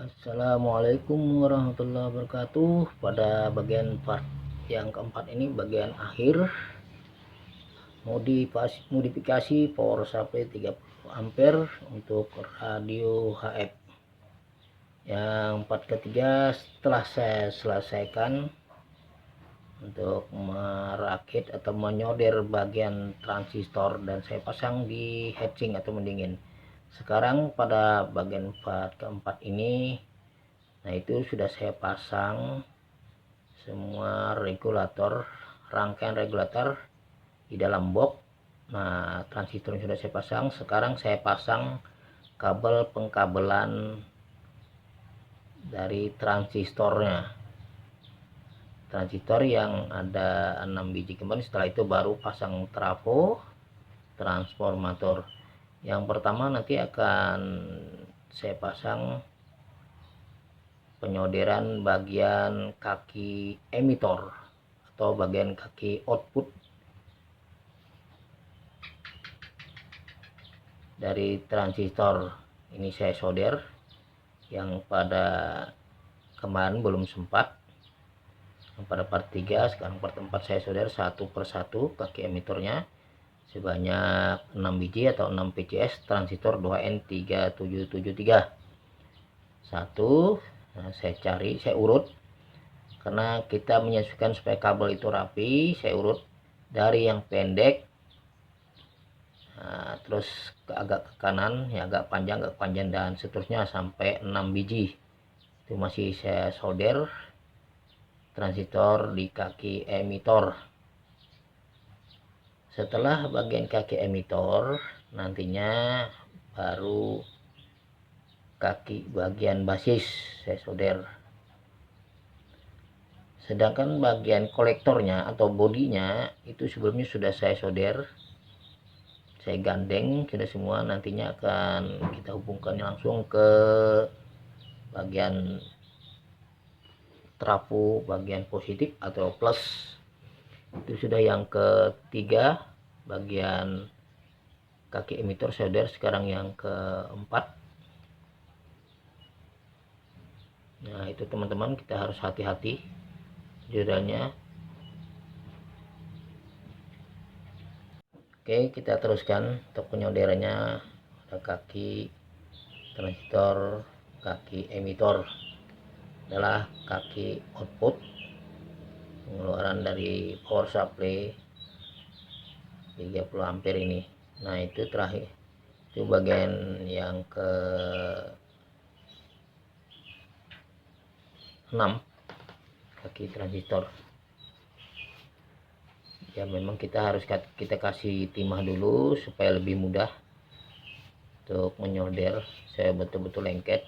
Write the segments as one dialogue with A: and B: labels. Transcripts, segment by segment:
A: Assalamualaikum warahmatullahi wabarakatuh. Pada bagian part yang keempat ini, bagian akhir, modifikasi power supply 30 ampere untuk radio HF. Yang part ketiga setelah saya selesaikan untuk merakit atau menyoder bagian transistor dan saya pasang di heatsink atau mendingin. Sekarang pada bagian part keempat ini, nah itu sudah saya pasang semua regulator, rangkaian regulator di dalam box. Nah, transistor sudah saya pasang. Sekarang saya pasang kabel pengkabelan dari transistornya. Transistor yang ada 6 biji kembali. Setelah itu baru pasang trafo transformator. Yang pertama nanti akan saya pasang penyolderan bagian kaki emitor atau bagian kaki output dari transistor. Ini saya solder, yang pada kemarin belum sempat. Yang pada part 3, sekarang part 4 saya solder satu persatu kaki emitornya sebanyak 6 biji atau 6 PCS transistor 2N3773. Satu, nah, saya cari, saya urut karena kita menyesuaikan supaya kabel itu rapi. Saya urut dari yang pendek, nah, terus agak ke kanan, ya agak panjang dan seterusnya sampai 6 biji. Itu masih saya solder transistor di kaki emitor. Setelah bagian kaki emitor, nantinya baru kaki bagian basis saya solder. Sedangkan bagian kolektornya atau bodinya itu sebelumnya sudah saya solder, saya gandeng sudah semua. Nantinya akan kita hubungkan langsung ke bagian trafo bagian positif atau plus. Itu sudah yang ketiga, bagian kaki emitor solder. Sekarang yang keempat. Nah, itu teman-teman, kita harus hati-hati jodohnya. Oke, kita teruskan untuk penyolderannya. Ada kaki transistor, kaki emitor adalah kaki output pengeluaran dari power supply 30 ampere ini. Nah, itu terakhir, itu bagian yang ke 6 kaki transistor. Ya, memang kita harus kasih timah dulu supaya lebih mudah untuk menyolder. Saya betul-betul lengket.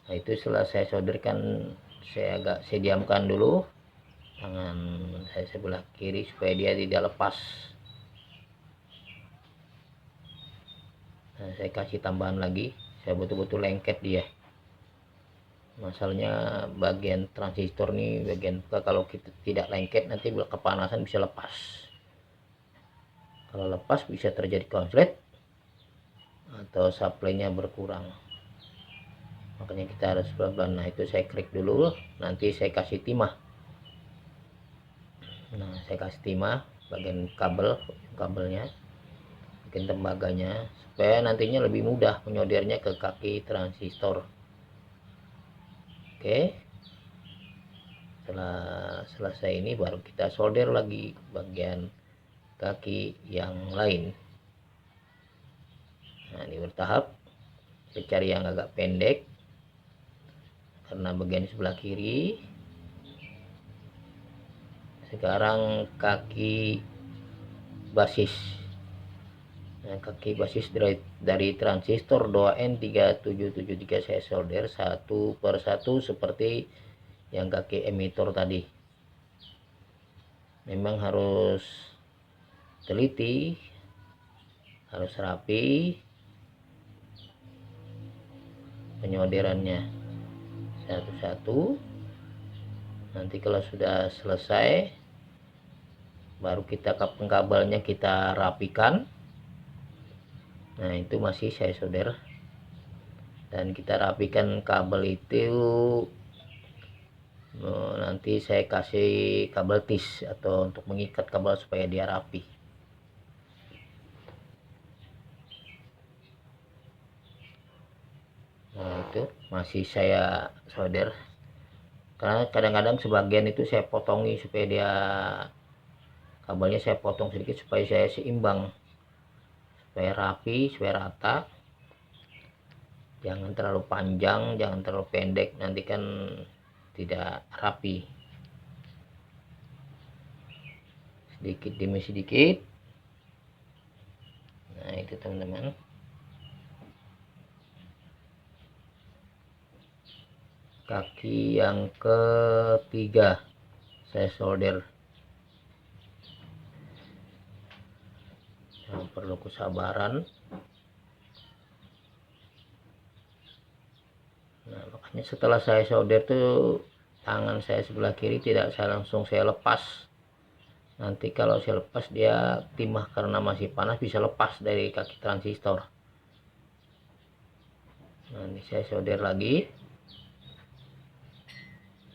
A: Nah, itu setelah saya solderkan, saya diamkan dulu tangan saya sebelah kiri supaya dia tidak lepas. Nah, saya kasih tambahan lagi, saya betul-betul lengket dia. Masalahnya bagian transistor nih, bagian kalau kita tidak lengket nanti kepanasan bisa lepas. Kalau lepas bisa terjadi konslet atau supply-nya berkurang. Makanya kita harus pelan-pelan. Nah, itu saya klik dulu, nanti saya kasih timah. Nah, saya kasih timah bagian kabelnya, bagian tembaganya, supaya nantinya lebih mudah menyoldernya ke kaki transistor. Oke, setelah selesai ini baru kita solder lagi bagian kaki yang lain. Nah, ini bertahap. Saya cari yang agak pendek karena bagian sebelah kiri. Sekarang kaki basis. Nah, kaki basis dari transistor 2N3773 saya solder satu persatu seperti yang kaki emitor tadi. Memang harus teliti, harus rapi penyolderannya satu-satu. Nanti kalau sudah selesai baru kita kabelnya kita rapikan. Nah, itu masih saya solder dan kita rapikan kabel itu. Nanti saya kasih kabel tis atau untuk mengikat kabel supaya dia rapi. Nah, itu masih saya solder, karena kadang-kadang sebagian itu saya potongi supaya dia kabelnya saya potong sedikit supaya saya seimbang, supaya rapi, supaya rata, jangan terlalu panjang, jangan terlalu pendek, nanti kan tidak rapi. Sedikit demi sedikit. Nah, itu teman-teman. Kaki yang ketiga saya solder. Yang perlu kesabaran. Nah, makanya setelah saya solder tuh tangan saya sebelah kiri tidak saya langsung saya lepas. Nanti kalau saya lepas dia timah karena masih panas, bisa lepas dari kaki transistor. Nah, ini saya solder lagi.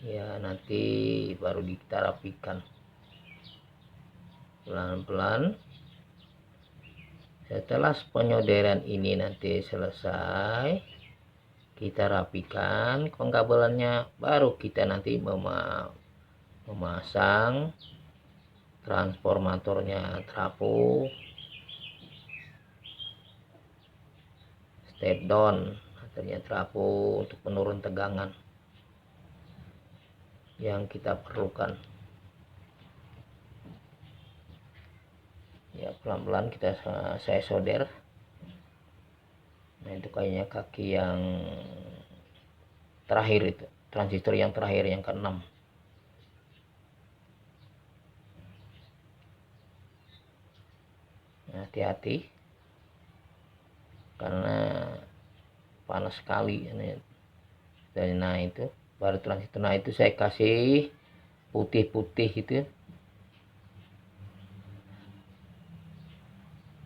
A: Ya, nanti baru kita rapikan pelan-pelan. Setelah penyolderan ini nanti selesai, kita rapikan pengkabelannya, baru kita nanti memasang transformatornya, trafo, step down, artinya trafo untuk penurun tegangan yang kita perlukan. Ya, pelan-pelan saya solder. Nah, itu kayaknya kaki yang terakhir, itu transistor yang terakhir, yang ke-6. Nah, hati-hati karena panas sekali ini. Nah, itu baru transistor. Nah, itu saya kasih putih-putih gitu.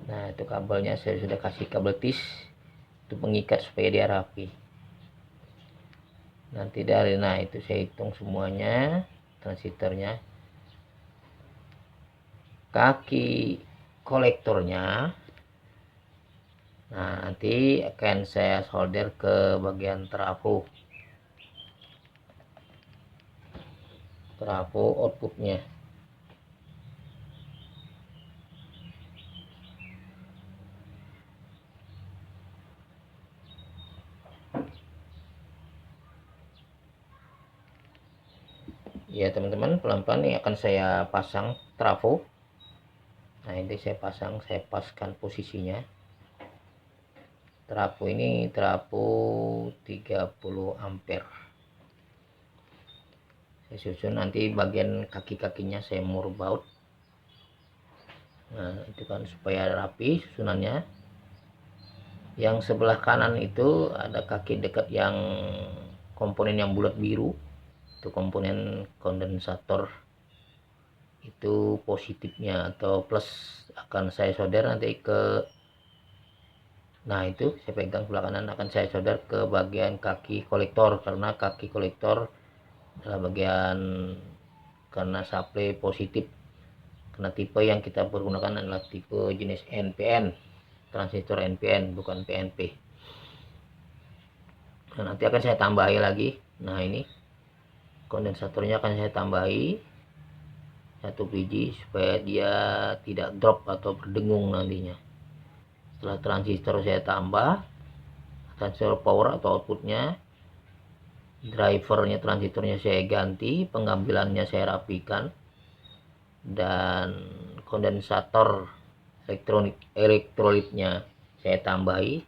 A: Nah, itu kabelnya saya sudah kasih kabel tis untuk mengikat supaya dia rapi. Nanti dari, nah itu saya hitung semuanya transistornya. Kaki kolektornya, nah nanti akan saya solder ke bagian trafo outputnya. Ya teman-teman, pelan-pelan ini akan saya pasang trafo. Nah, ini saya pasang, saya paskan posisinya. Trafo ini trafo 30 ampere. Saya susun nanti bagian kaki-kakinya saya murbaut. Nah, itu kan supaya rapi susunannya. Yang sebelah kanan itu ada kaki dekat yang komponen yang bulat biru, itu komponen kondensator. Itu positifnya atau plus akan saya solder nanti ke, nah itu saya pegang sebelah kanan, akan saya solder ke bagian kaki kolektor, karena kaki kolektor adalah bagian karena supply positif, karena tipe yang kita pergunakan adalah tipe jenis NPN, transistor NPN bukan PNP. Nah, nanti akan saya tambahi lagi. Nah, ini kondensatornya akan saya tambahi 1 biji supaya dia tidak drop atau berdengung nantinya. Setelah transistor saya tambah, transistor power atau outputnya, drivernya transistornya saya ganti, pengambilannya saya rapikan, dan kondensator elektrolitnya saya tambahi.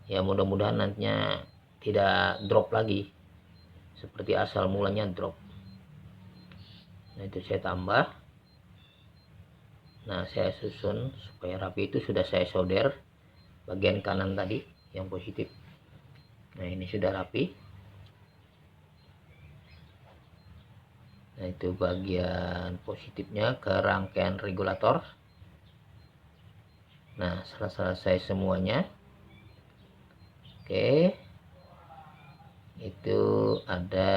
A: Ya, mudah-mudahan nantinya tidak drop lagi seperti asal mulanya drop. Nah, itu saya tambah. Nah, saya susun supaya rapi. Itu sudah saya solder bagian kanan tadi yang positif. Nah, ini sudah rapi. Nah, itu bagian positifnya ke rangkaian regulator. Nah, setelah selesai semuanya, oke, itu ada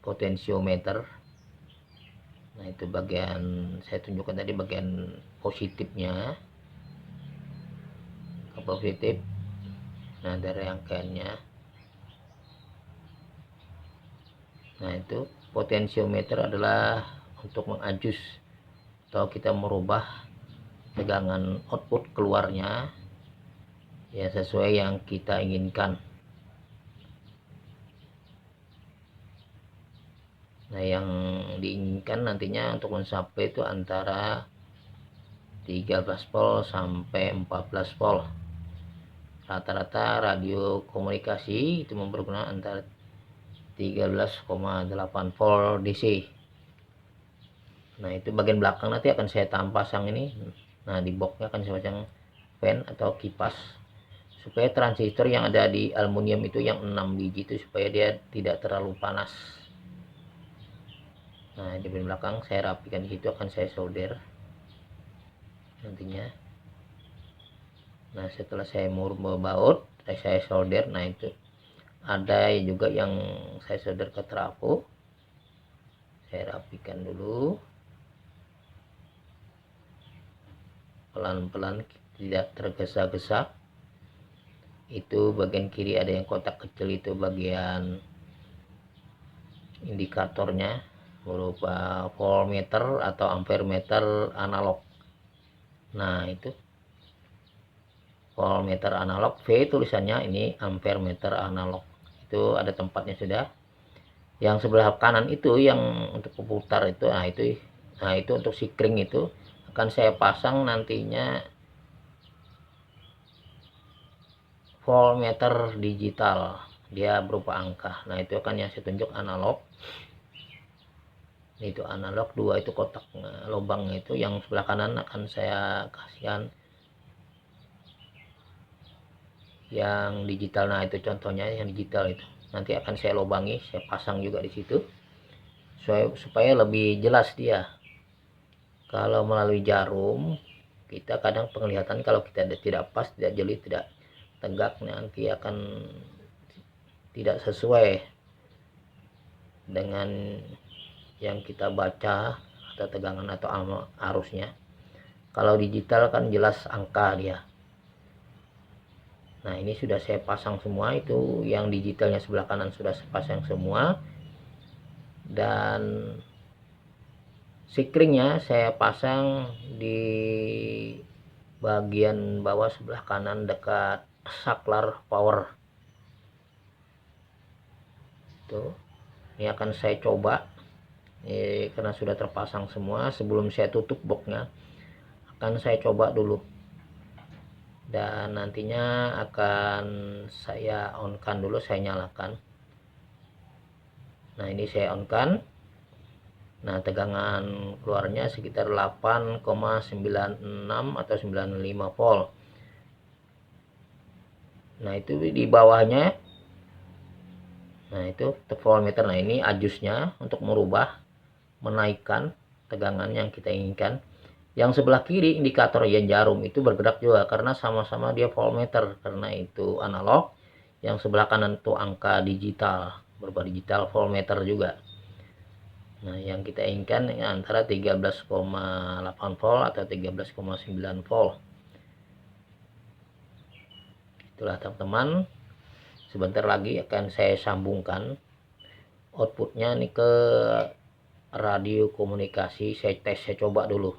A: potensiometer. Nah itu bagian saya tunjukkan tadi, bagian positifnya, ke positif. Nah dari rangkaiannya, nah itu potensiometer adalah untuk mengadjust atau kita merubah tegangan output keluarnya ya sesuai yang kita inginkan. Nah yang diinginkan nantinya untuk mencapai itu antara 13 volt sampai 14 volt. Rata-rata radio komunikasi itu mempergunakan antara 13,8 volt DC. Nah itu bagian belakang nanti akan saya pasang ini. Nah di boxnya akan saya pasang fan atau kipas supaya transistor yang ada di aluminium itu yang 6 biji itu supaya dia tidak terlalu panas. Nah di bagian belakang saya rapikan, di situ akan saya solder nantinya. Nah setelah saya membaut, saya solder. Nah itu ada juga yang saya solder ke trafo, saya rapikan dulu pelan-pelan, tidak tergesa-gesa. Itu bagian kiri ada yang kotak kecil, itu bagian indikatornya berupa voltmeter atau ampermeter analog. Nah itu voltmeter analog, V tulisannya, ini ampermeter analog. Itu ada tempatnya sudah. Yang sebelah kanan itu yang untuk pemutar itu, nah itu untuk sikring itu akan saya pasang nantinya voltmeter digital, dia berupa angka. Nah itu akan yang saya tunjuk analog. Itu analog 2, itu kotak lubang itu. Yang sebelah kanan akan saya kasihkan yang digital. Nah itu contohnya yang digital, itu nanti akan saya lubangi, saya pasang juga di situ supaya lebih jelas dia. Kalau melalui jarum kita kadang penglihatan kalau kita tidak pas, tidak jeli, tidak tegak, nanti akan tidak sesuai dengan yang kita baca atau tegangan atau arusnya. Kalau digital kan jelas angka dia. Nah ini sudah saya pasang semua, itu yang digitalnya sebelah kanan sudah saya pasang semua, dan sikringnya saya pasang di bagian bawah sebelah kanan dekat saklar power. Tuh, ini akan saya coba karena sudah terpasang semua. Sebelum saya tutup boxnya akan saya coba dulu, dan nantinya akan saya on kan dulu, saya nyalakan. Nah ini saya on kan. Nah tegangan keluarnya sekitar 8,96 atau 95 volt. Nah itu di bawahnya, nah itu voltmeter. Nah ini adjustnya untuk merubah, menaikkan tegangan yang kita inginkan. Yang sebelah kiri indikator yang jarum itu bergerak juga karena sama-sama dia voltmeter, karena itu analog. Yang sebelah kanan itu angka digital, berupa digital voltmeter juga. Nah yang kita inginkan antara 13,8 volt atau 13,9 volt. Itulah teman-teman, sebentar lagi akan saya sambungkan outputnya nih ke radio komunikasi. Saya tes, saya coba dulu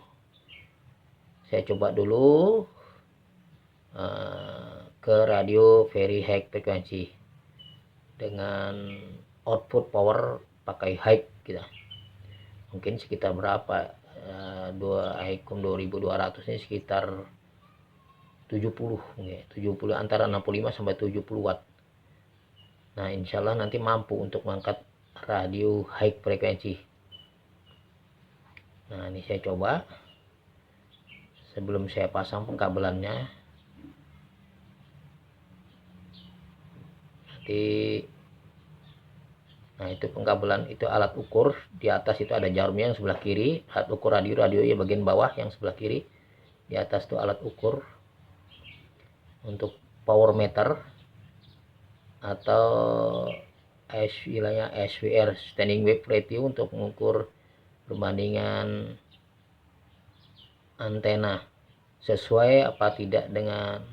A: ke radio very high frekuensi dengan output power pakai high kita. Mungkin sekitar berapa, 2200 ini sekitar 70 antara 65 sampai 70 watt. Nah insyaallah nanti mampu untuk mengangkat radio high frekuensi. Nah ini saya coba sebelum saya pasang pengkabelannya. Nanti, nah itu pengkabelan, itu alat ukur di atas itu ada jarumnya yang sebelah kiri, alat ukur radio ya bagian bawah yang sebelah kiri. Di atas itu alat ukur untuk power meter atau istilahnya SWR, standing wave ratio, untuk mengukur perbandingan antena sesuai apa tidak dengan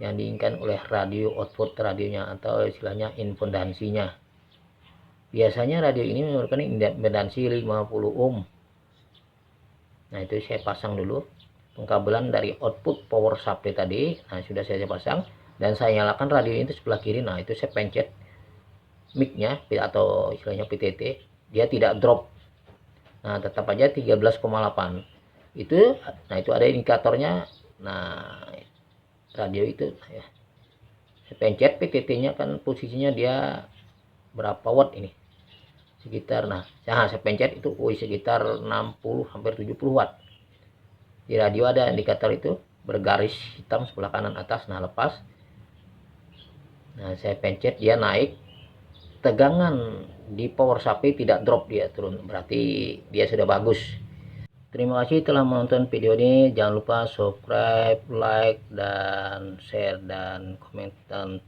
A: yang diinginkan oleh radio, output radionya, atau istilahnya impedansinya. Biasanya radio ini memerlukan impedansi 50 ohm. Nah, itu saya pasang dulu pengkabelan dari output power supply tadi. Nah, sudah saya pasang dan saya nyalakan radio itu sebelah kiri. Nah, itu saya pencet mic-nya atau istilahnya PTT, dia tidak drop. Nah, tetap aja 13,8 itu. Nah, itu ada indikatornya. Nah, radio itu ya, saya pencet PTT-nya, kan posisinya dia berapa watt ini, sekitar, nah saya pencet itu, sekitar 60 hampir 70 watt. Di radio ada indikator itu bergaris hitam sebelah kanan atas. Nah, lepas, nah saya pencet, dia naik. Tegangan di power supply tidak drop, dia turun, berarti dia sudah bagus. Terima kasih telah menonton video ini. Jangan lupa subscribe, like, dan share, dan komen, dan